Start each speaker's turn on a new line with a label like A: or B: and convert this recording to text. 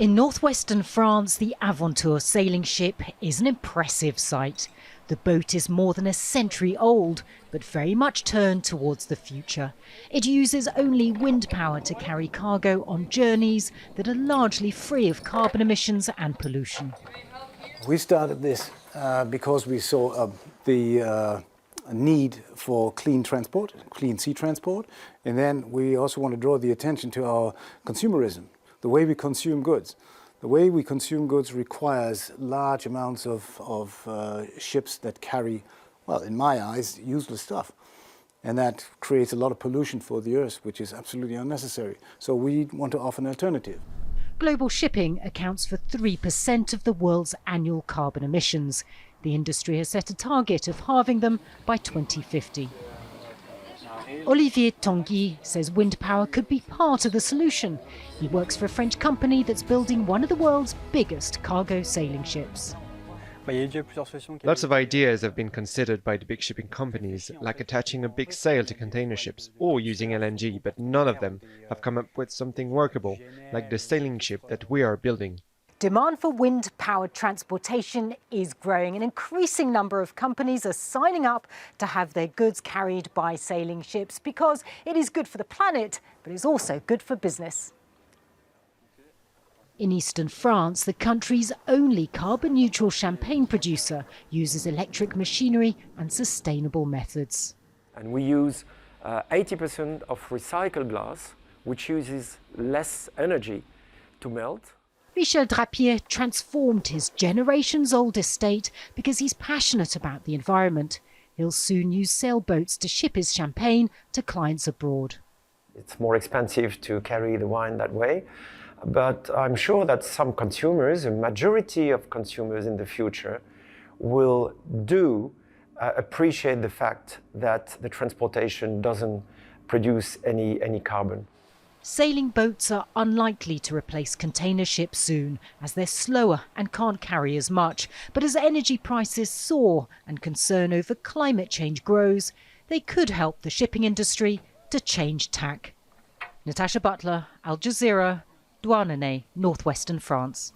A: In northwestern France, the Aventure sailing ship is an impressive sight. The boat is more than a century old, but very much turned towards the future. It uses only wind power to carry cargo on journeys that are largely free of carbon emissions and pollution.
B: We started this because we saw the need for clean transport, clean sea transport, and then we also want to draw the attention to our consumerism. The way we consume goods. The way we consume goods requires large amounts of ships that carry, well, in my eyes, useless stuff. And that creates a lot of pollution for the earth, which is absolutely unnecessary. So we want to offer an alternative.
A: Global shipping accounts for 3% of the world's annual carbon emissions. The industry has set a target of halving them by 2050. Olivier Tanguy says wind power could be part of the solution. He works for a French company that's building one of the world's biggest cargo sailing ships.
C: Lots of ideas have been considered by the big shipping companies, like attaching a big sail to container ships or using LNG, but none of them have come up with something workable, like the sailing ship that we are building.
A: Demand for wind-powered transportation is growing. An increasing number of companies are signing up to have their goods carried by sailing ships because it is good for the planet, but it's also good for business. In eastern France, the country's only carbon-neutral champagne producer uses electric machinery and sustainable methods.
D: And we use 80% of recycled glass, which uses less energy to melt.
A: Michel Drapier transformed his generations-old estate because he's passionate about the environment. He'll soon use sailboats to ship his champagne to clients abroad.
D: It's more expensive to carry the wine that way, but I'm sure that some consumers, a majority of consumers in the future, will appreciate the fact that the transportation doesn't produce any carbon.
A: Sailing boats are unlikely to replace container ships soon, as they're slower and can't carry as much. But as energy prices soar and concern over climate change grows, they could help the shipping industry to change tack. Natasha Butler, Al Jazeera, Douarnenez, northwestern France.